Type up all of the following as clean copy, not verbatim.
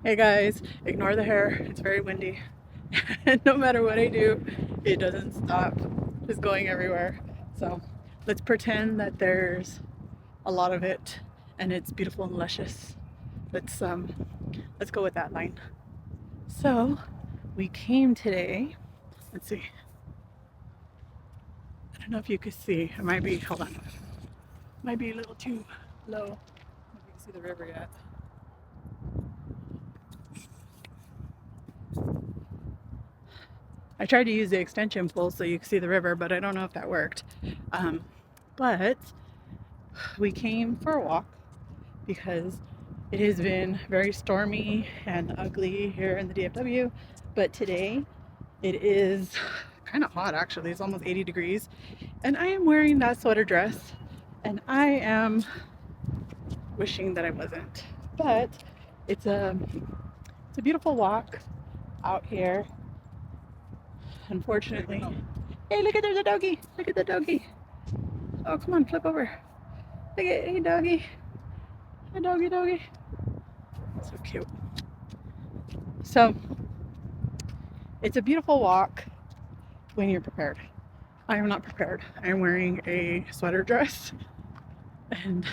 Hey guys, ignore the hair. It's very windy. And no matter what I do, it doesn't stop. It's going everywhere. So let's pretend that there's a lot of it and it's beautiful and luscious. Let's go with that line. So we came today. Let's see. I don't know if you could see. It might be, hold on. Might be a little too low. I don't know if you can see the river yet. I tried to use the extension pole so you could see the river, but I don't know if that worked. But we came for a walk because it has been very stormy and ugly here in the DFW. But today it is kind of hot actually. It's almost 80 degrees. And I am wearing that sweater dress and I am wishing that I wasn't. But it's a beautiful walk out here. Unfortunately. Hey, look at there's a doggy. Look at the doggy. Oh, come on, flip over. Look at, hey, doggy. Hi, doggy, doggy. So cute. So, it's a beautiful walk when you're prepared. I am not prepared. I am wearing a sweater dress. And,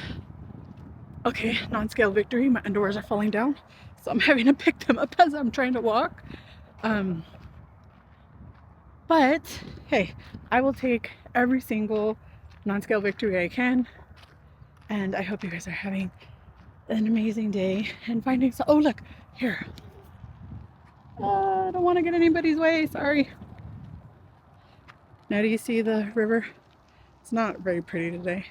okay, non-scale victory. My underwears are falling down. So I'm having to pick them up as I'm trying to walk. But, hey, I will take every single non-scale victory I can. And I hope you guys are having an amazing day and finding so. Oh, look here. I don't want to get anybody's way. Sorry. Now do you see the river? It's not very pretty today.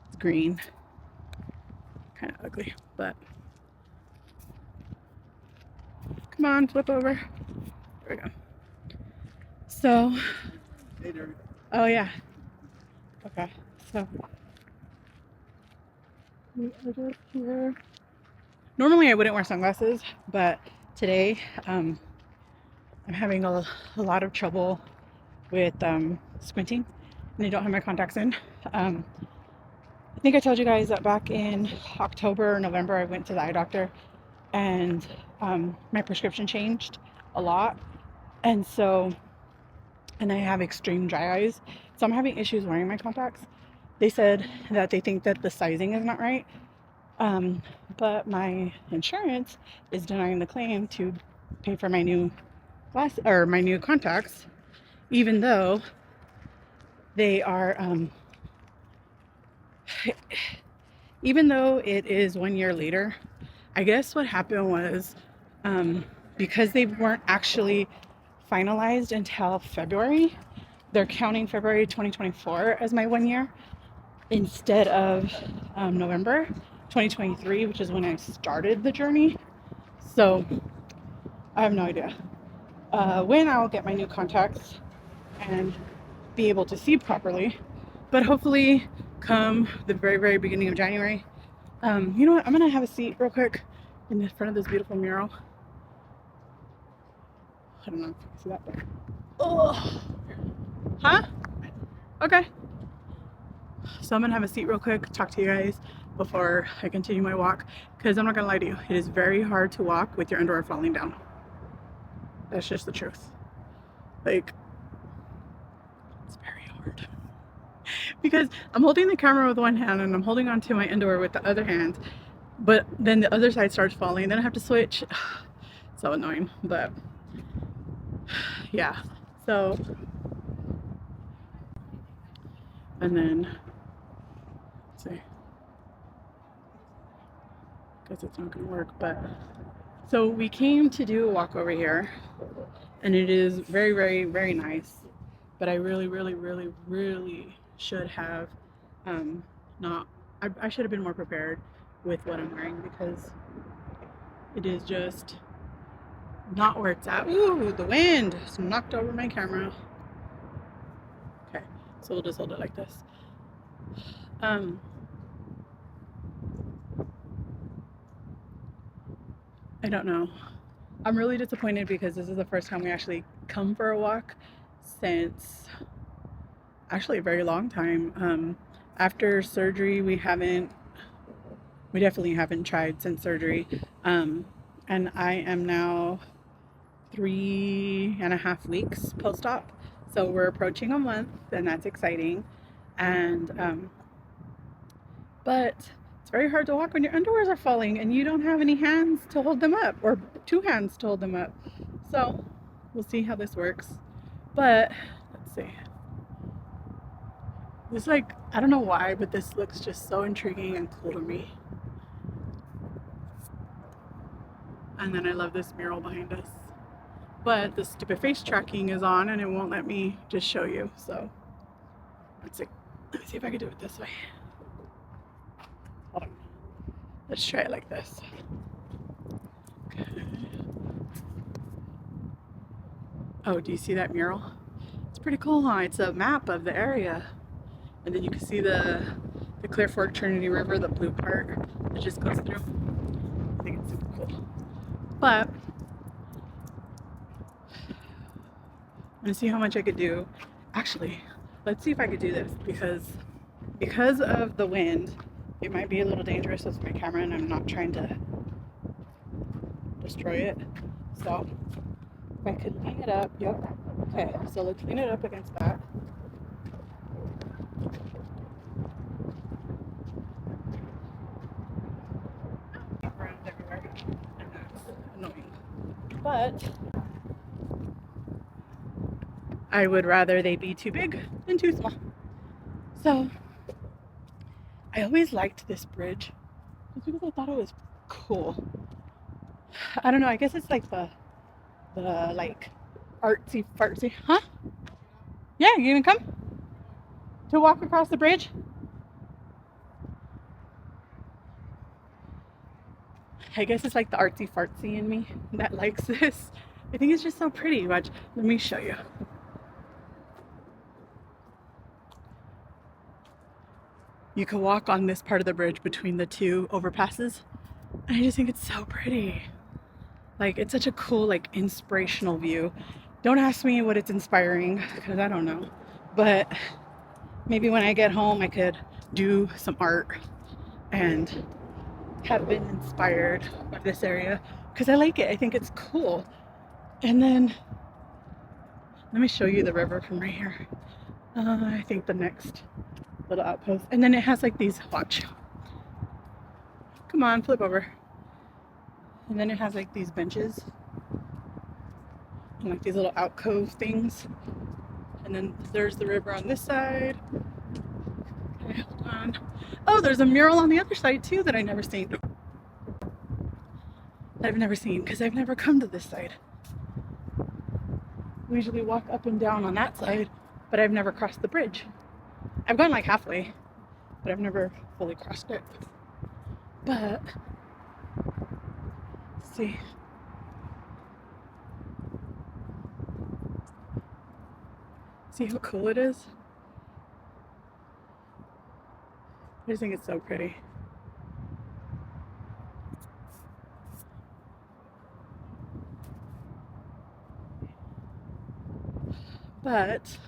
It's green. Kind of ugly, but come on, flip over. There we go. So, oh yeah. Okay. So we are just here. Normally I wouldn't wear sunglasses, but today I'm having a lot of trouble with squinting and I don't have my contacts in. I think I told you guys that back in October or November I went to the eye doctor and my prescription changed a lot, and I have extreme dry eyes, so I'm having issues wearing my contacts. They said that they think that the sizing is not right, but my insurance is denying the claim to pay for my new my new contacts, even though they are even though it is 1 year later. I guess what happened was because they weren't actually finalized until February, they're counting February 2024 as my 1 year instead of November 2023, which is when I started the journey. So I have no idea when I'll get my new contacts and be able to see properly, but hopefully come the very, very beginning of January. You know what? I'm gonna have a seat real quick in the front of this beautiful mural. I don't know if you can see that, but oh, huh? Okay. So I'm gonna have a seat real quick, talk to you guys before I continue my walk, because I'm not gonna lie to you, it is very hard to walk with your underwear falling down. That's just the truth. Like, it's very hard. Because I'm holding the camera with one hand and I'm holding onto my underwear with the other hand, but then the other side starts falling, and then I have to switch. So annoying, but yeah. So, and then let's see, guess it's not gonna work, but so we came to do a walk over here and it is very, very, very nice, but I really, really, really, really should have not I should have been more prepared with what I'm wearing, because it is just not where it's at. Ooh, the wind just knocked over my camera. Okay, so we'll just hold it like this. I don't know. I'm really disappointed because this is the first time we actually come for a walk since actually a very long time. After surgery, we definitely haven't tried since surgery. and I am now 3.5 weeks post-op. So we're approaching a month, and that's exciting. And but it's very hard to walk when your underwears are falling and you don't have any hands to hold them up, or two hands to hold them up. So we'll see how this works. But let's see. This, like, I don't know why, but this looks just so intriguing and cool to me. And then I love this mural behind us. But the stupid face tracking is on and it won't let me just show you. So let's see. Let me see if I can do it this way. Hold on. Let's try it like this. Okay. Oh, do you see that mural? It's pretty cool, huh? It's a map of the area. And then you can see the Clear Fork Trinity River, the blue part that just goes through. I think it's super cool. But I'm gonna see how much I could do. Actually, let's see if I could do this, because of the wind, it might be a little dangerous with my camera, and I'm not trying to destroy it. So if I could lean it up, yep. Okay, so let's lean it up against that. Around everywhere, and that's annoying. But I would rather they be too big than too small. So I always liked this bridge just because I thought it was cool. I don't know, I guess it's like the like artsy fartsy, huh? Yeah, you gonna come to walk across the bridge? I guess it's like the artsy fartsy in me that likes this. I think it's just so pretty. Watch, let me show you. You can walk on this part of the bridge between the two overpasses. And I just think it's so pretty. Like, it's such a cool, like, inspirational view. Don't ask me what it's inspiring, because I don't know. But maybe when I get home, I could do some art and have been inspired by this area, because I like it. I think it's cool. And then let me show you the river from right here. I think the next little outpost. And then it has like these, watch. Come on, flip over. And then it has like these benches and like these little alcove things. And then there's the river on this side. Okay, hold on. Oh, there's a mural on the other side too that I've never seen. Because I've never come to this side. We usually walk up and down on that side, but I've never crossed the bridge. I've gone like halfway, but I've never fully crossed it. But let's see. See how cool it is? I just think it's so pretty. But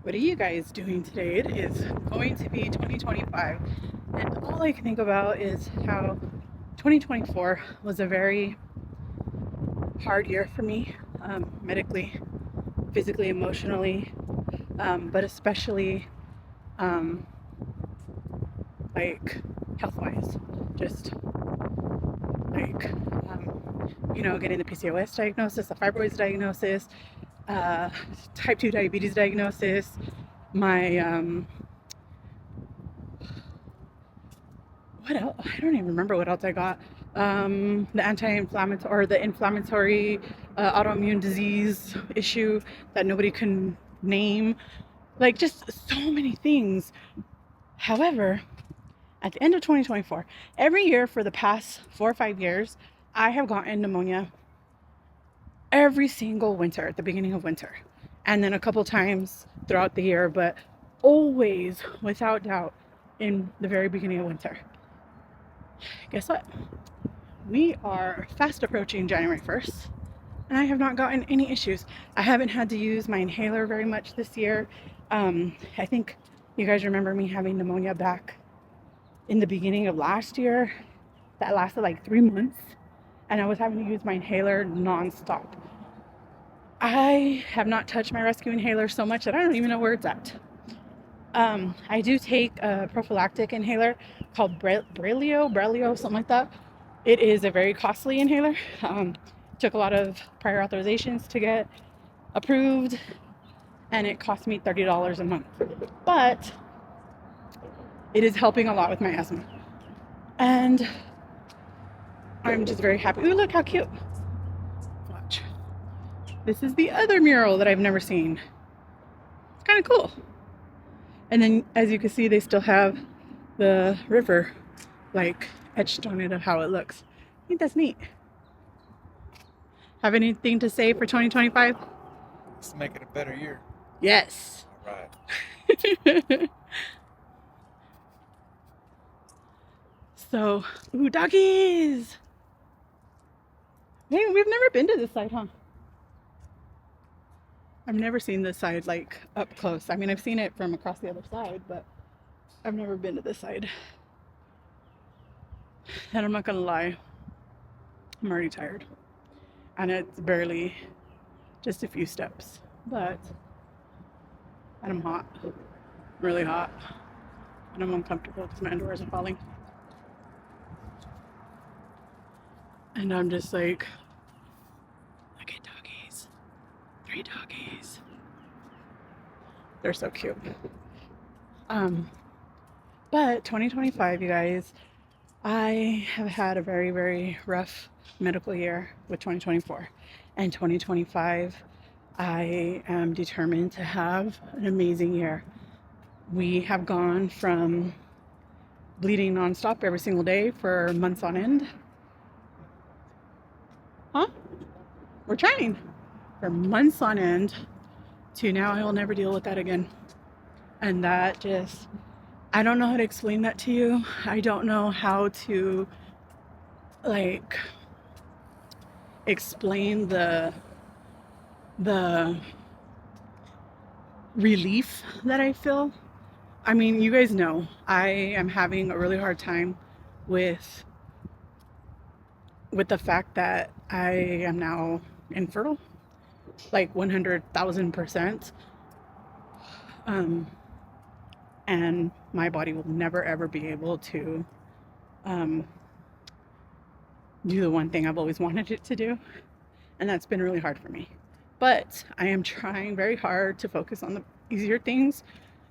what are you guys doing today? It is going to be 2025, and all I can think about is how 2024 was a very hard year for me, medically, physically, emotionally, but especially like health-wise. Just like getting the PCOS diagnosis, the fibroids diagnosis, type 2 diabetes diagnosis, my what else? I don't even remember what else I got. The anti-inflammatory, or the inflammatory autoimmune disease issue that nobody can name. Like, just so many things. However, at the end of 2024, every year for the past 4 or 5 years, I have gotten pneumonia every single winter, at the beginning of winter, and then a couple times throughout the year, but always, without doubt, in the very beginning of winter. Guess what? We are fast approaching January 1st, and I have not gotten any issues. I haven't had to use my inhaler very much this year. I think you guys remember me having pneumonia back in the beginning of last year, that lasted like 3 months, and I was having to use my inhaler nonstop. I have not touched my rescue inhaler so much that I don't even know where it's at. I do take a prophylactic inhaler called Brelio, something like that. It is a very costly inhaler. Took a lot of prior authorizations to get approved, and it cost me $30 a month. But it is helping a lot with my asthma. And I'm just very happy. Ooh, look how cute. Watch. This is the other mural that I've never seen. It's kind of cool. And then, as you can see, they still have the river like etched on it of how it looks. I think that's neat. Have anything to say for 2025? Let's make it a better year. Yes. All right. So, ooh, doggies. Hey, we've never been to this side, huh? I've never seen this side like up close. I mean, I've seen it from across the other side, but I've never been to this side. And I'm not gonna lie, I'm already tired. And it's barely just a few steps, and I'm hot, really hot. And I'm uncomfortable because my underwears are falling. And I'm just like, look at doggies. 3 doggies. They're so cute. But 2025, you guys, I have had a very, very rough medical year with 2024. And 2025, I am determined to have an amazing year. We have gone from bleeding nonstop every single day for months on end. Huh? We're trying for months on end to now I will never deal with that again. And that just, I don't know how to explain that to you. I don't know how to like explain the relief that I feel. I mean, you guys know I am having a really hard time with the fact that I am now infertile, like 100,000%. And my body will never ever be able to do the one thing I've always wanted it to do, and that's been really hard for me. But I am trying very hard to focus on the easier things,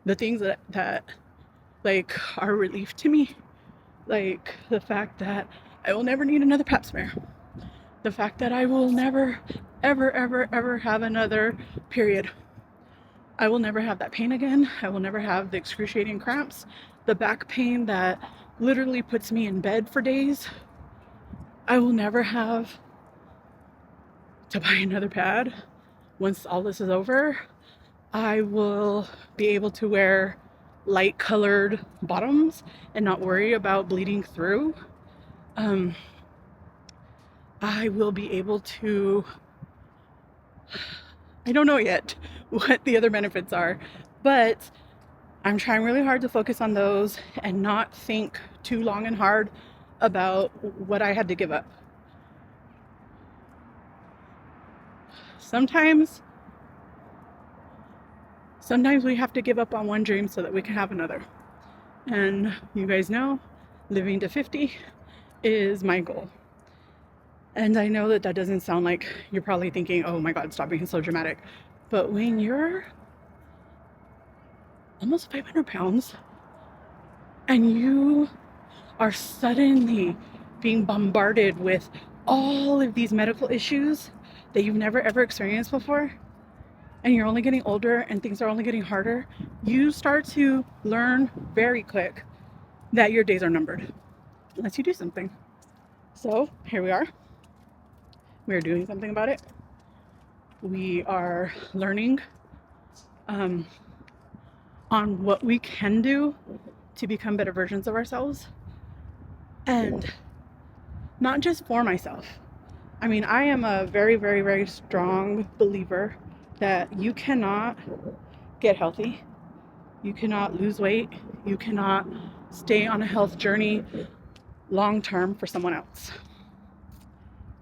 the things that like are relief to me, like the fact that I will never need another pap smear, the fact that I will never ever have another period. I will never have that pain again. I will never have the excruciating cramps, the back pain that literally puts me in bed for days. I will never have to buy another pad. Once all this is over, I will be able to wear light colored bottoms and not worry about bleeding through. I will be able to, I don't know yet what the other benefits are, but I'm trying really hard to focus on those and not think too long and hard about what I had to give up. Sometimes we have to give up on one dream so that we can have another. And you guys know, living to 50 is my goal. And I know that doesn't sound like, you're probably thinking, oh my God, stop being so dramatic. But when you're almost 500 pounds and you are suddenly being bombarded with all of these medical issues that you've never ever experienced before, and you're only getting older and things are only getting harder, you start to learn very quick that your days are numbered unless you do something. So here we are. We're doing something about it. We are learning on what we can do to become better versions of ourselves, and not just for myself. I mean, I am a very, very, very strong believer that you cannot get healthy, you cannot lose weight, you cannot stay on a health journey long term for someone else.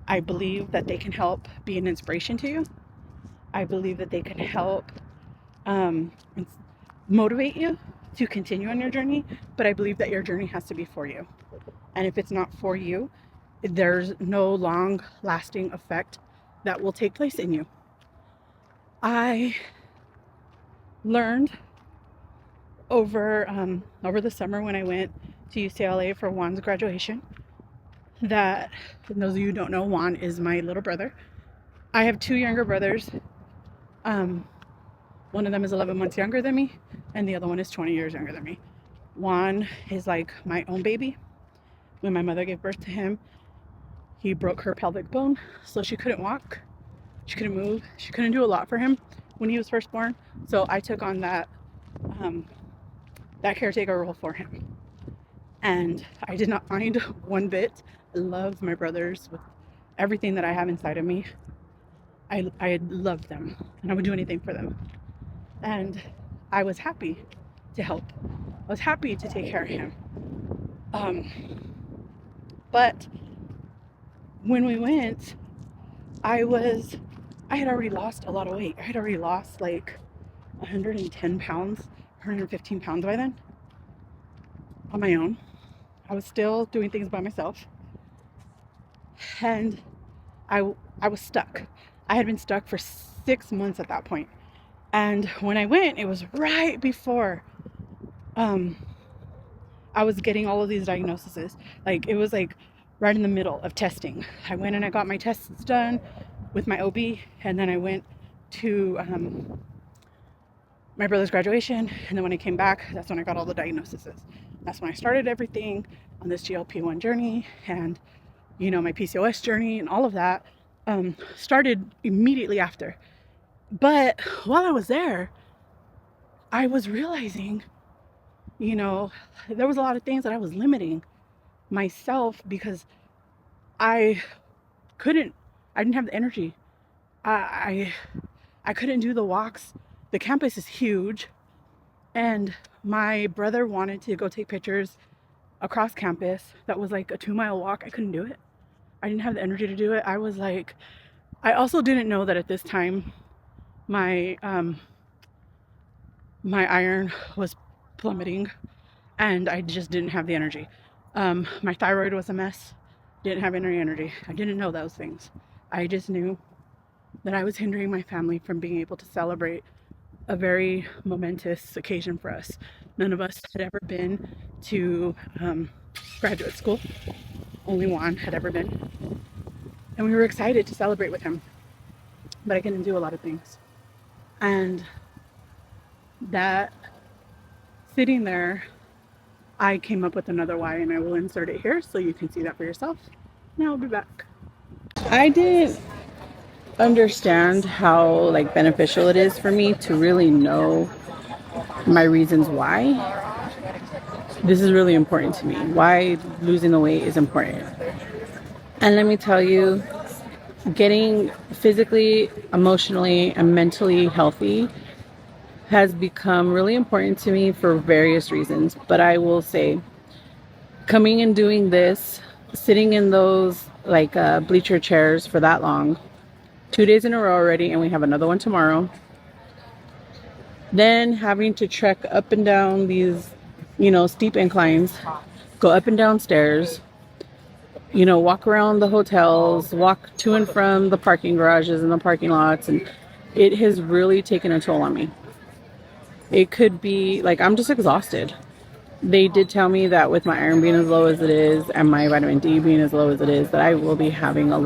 I believe that they can help be an inspiration to you. I believe that they can help motivate you to continue on your journey, but I believe that your journey has to be for you. And if it's not for you, there's no long lasting effect that will take place in you. I learned over the summer when I went to UCLA for Juan's graduation that, and those of you who don't know, Juan is my little brother. I have two younger brothers. One of them is 11 months younger than me, and the other one is 20 years younger than me. Juan is like my own baby. When my mother gave birth to him, he broke her pelvic bone, so she couldn't walk, she couldn't move, she couldn't do a lot for him when he was first born. So I took on that caretaker role for him, and I did not mind one bit. I love my brothers with everything that I have inside of me. I loved them, and I would do anything for them, and I was happy to help. I was happy to take care of him. But when we went, I had already lost a lot of weight. I had already lost like 110 pounds, 115 pounds by then on my own. I was still doing things by myself, and I was stuck. I had been stuck for 6 months at that point. And when I went, it was right before I was getting all of these diagnoses. Like, it was like right in the middle of testing. I went and I got my tests done with my OB, and then I went to my brother's graduation, and then when I came back, that's when I got all the diagnoses. That's when I started everything on this GLP-1 journey, and my PCOS journey, and all of that started immediately after. But while I was there, I was realizing, there was a lot of things that I was limiting myself because I didn't have the energy. I couldn't do the walks. The campus is huge, and my brother wanted to go take pictures across campus. That was like a 2-mile walk. I couldn't do it. I didn't have the energy to do it. I was like, I also didn't know that at this time my iron was plummeting, and I just didn't have the energy. My thyroid was a mess. Didn't have any energy. I didn't know those things. I just knew that I was hindering my family from being able to celebrate a very momentous occasion for us. None of us had ever been to graduate school. Only Juan had ever been. And we were excited to celebrate with him. But I couldn't do a lot of things. And that, sitting there, I came up with another why, and I will insert it here so you can see that for yourself. Now I'll be back. I didn't understand how beneficial it is for me to really know my reasons why this is really important to me, why losing the weight is important. And let me tell you, getting physically, emotionally, and mentally healthy has become really important to me for various reasons. But I will say, coming and doing this, sitting in those bleacher chairs for that long, 2 days in a row already, and we have another one tomorrow. Then having to trek up and down these, steep inclines, go up and down stairs, walk around the hotels, walk to and from the parking garages and the parking lots, and it has really taken a toll on me. It could be I'm just exhausted. They did tell me that with my iron being as low as it is and my vitamin D being as low as it is, that I will be having a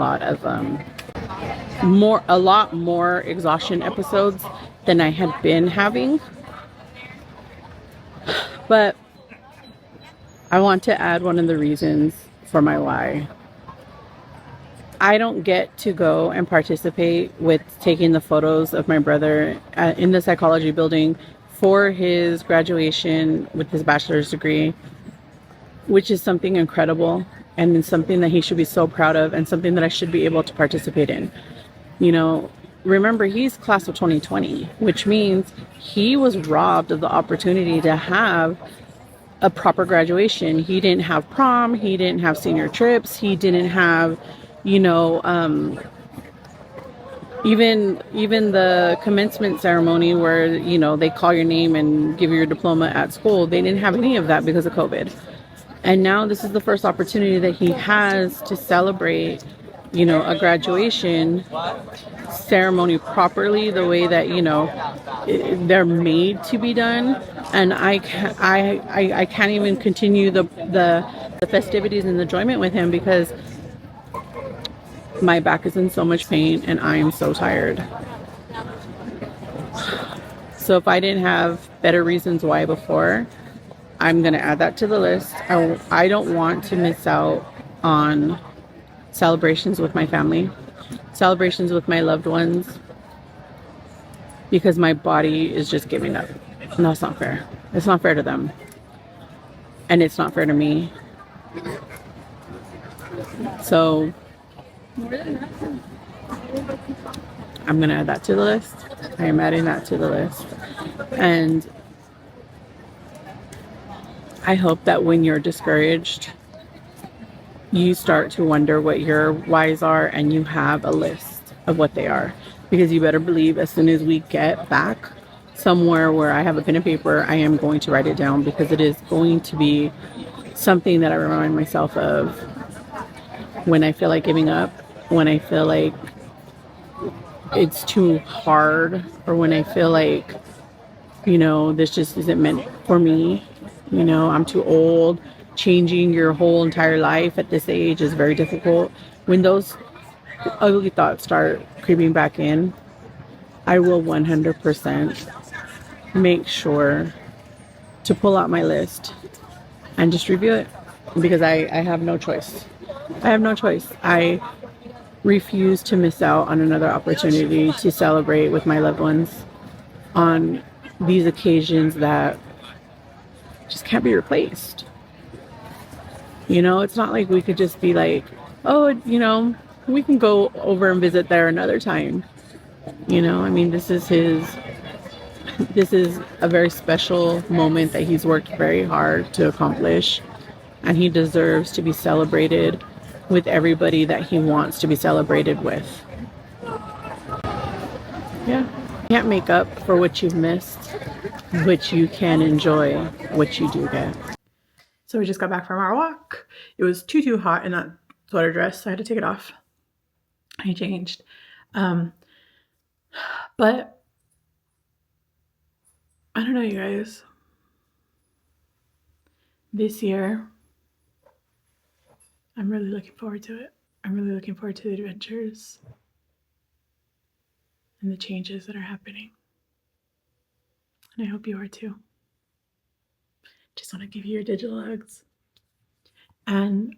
lot more exhaustion episodes than I had been having. But I want to add one of the reasons for my why. I don't get to go and participate with taking the photos of my brother in the psychology building for his graduation with his bachelor's degree, which is something incredible and something that he should be so proud of, and something that I should be able to participate in. Remember, he's class of 2020, which means he was robbed of the opportunity to have a proper graduation. He didn't have prom, he didn't have senior trips, he didn't have, you know, even the commencement ceremony where, you know, they call your name and give you your diploma at school. They didn't have any of that because of COVID. And now this is the first opportunity that he has to celebrate, you know, a graduation ceremony properly, the way that, you know, they're made to be done. And I can't even continue the festivities and the enjoyment with him because my back is in so much pain and I am so tired. So if I didn't have better reasons why before, I'm going to add that to the list. I don't want to miss out on celebrations with my family, celebrations with my loved ones, because my body is just giving up. And that's not fair. It's not fair to them. And it's not fair to me. So I'm going to add that to the list. I am adding that to the list. And I hope that when you're discouraged, you start to wonder what your whys are and you have a list of what they are. Because you better believe as soon as we get back somewhere where I have a pen and paper, I am going to write it down, because it is going to be something that I remind myself of when I feel like giving up, when I feel like it's too hard, or when I feel like, you know, this just isn't meant for me. You know, I'm too old. Changing your whole entire life at this age is very difficult. When those ugly thoughts start creeping back in, I will 100% make sure to pull out my list and just review it, because I have no choice. I have no choice. I refuse to miss out on another opportunity to celebrate with my loved ones on these occasions that just can't be replaced. You know, it's not like we could just be like, oh, you know, we can go over and visit there another time. You know, I mean, this is a very special moment that he's worked very hard to accomplish, and he deserves to be celebrated with everybody that he wants to be celebrated with. Yeah. You can't make up for what you've missed, but you can enjoy what you do get. So we just got back from our walk. It was too hot in that sweater dress, so I had to take it off. I changed. But I don't know, you guys. This year, I'm really looking forward to it. I'm really looking forward to the adventures and the changes that are happening. And I hope you are too. Just want to give you your digital hugs. And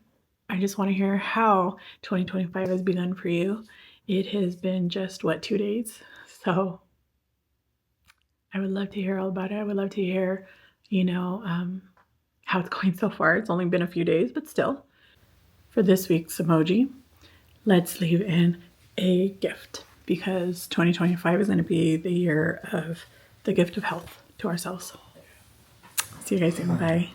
I just want to hear how 2025 has begun for you. It has been just, 2 days? So I would love to hear all about it. I would love to hear, you know, how it's going so far. It's only been a few days, but still. For this week's emoji, let's leave in a gift, because 2025 is going to be the year of the gift of health to ourselves. See you guys soon. Bye.